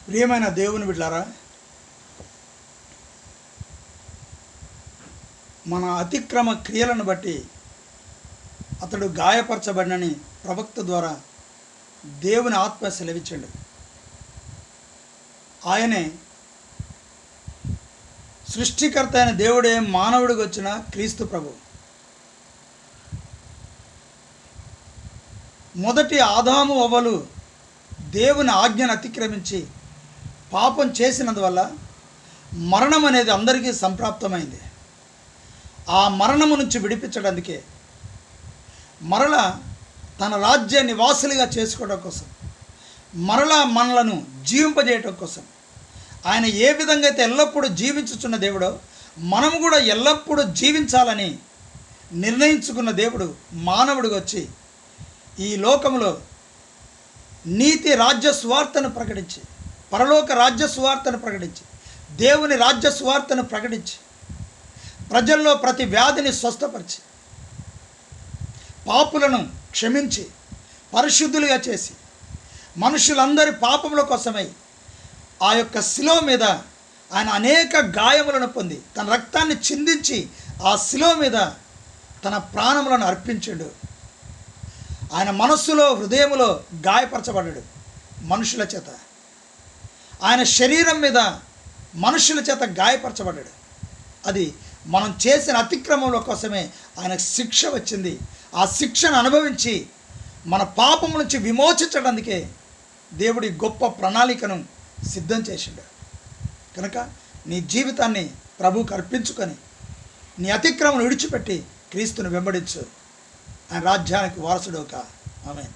ప్రియమైన దేవుని బిడ్డలారా, మన అతిక్రమ క్రియలను బట్టి అతడు గాయపరచబడినని ప్రవక్త ద్వారా దేవుని ఆత్మ సెలవిచ్చాడు. ఆయనే సృష్టికర్త అయిన దేవుడే మానవుడికి వచ్చిన క్రీస్తు ప్రభు. మొదటి ఆదాము అవ్వలు దేవుని ఆజ్ఞను అతిక్రమించి పాపం చేసినందువల్ల మరణం అనేది అందరికీ సంప్రాప్తమైంది. ఆ మరణము నుంచి విడిపించడానికే మరలా తన రాజ్య నివాసులుగా చేసుకోవడం కోసం, మరలా మనలను జీవింపజేయటం కోసం ఆయన ఏ విధంగా అయితే ఎల్లప్పుడూ జీవించుచున్న దేవుడో మనము కూడా ఎల్లప్పుడూ జీవించాలని నిర్ణయించుకున్న దేవుడు మానవుడికి వచ్చి ఈ లోకంలో నీతి రాజ్య సువార్తను ప్రకటించి, పరలోక రాజ్య సువార్తను ప్రకటించి, దేవుని రాజ్య సువార్తను ప్రకటించి, ప్రజల్లో ప్రతి వ్యాధిని స్వస్థపరిచి, పాపులను క్షమించి పరిశుద్ధులుగా చేసి, మనుషులందరి పాపముల కోసమై ఆ యొక్క శిలువ మీద ఆయన అనేక గాయములను పొంది తన రక్తాన్ని చిందించి ఆ శిలువ మీద తన ప్రాణములను అర్పించాడు. ఆయన మనస్సులో హృదయములో గాయపరచబడ్డాడు మనుషుల చేత. ఆయన శరీరం మీద మనుషుల చేత గాయపరచబడ్డాడు. అది మనం చేసిన అతిక్రమంలో కోసమే ఆయనకు శిక్ష వచ్చింది. ఆ శిక్షను అనుభవించి మన పాపం నుంచి విమోచించడానికే దేవుడి గొప్ప ప్రణాళికను సిద్ధం చేసిండు. కనుక నీ జీవితాన్ని ప్రభువుకు అర్పించుకొని నీ అతిక్రమను విడిచిపెట్టి క్రీస్తుని వెంబడించు. ఆయన రాజ్యానికి వారసుడవుక. ఆమేన్.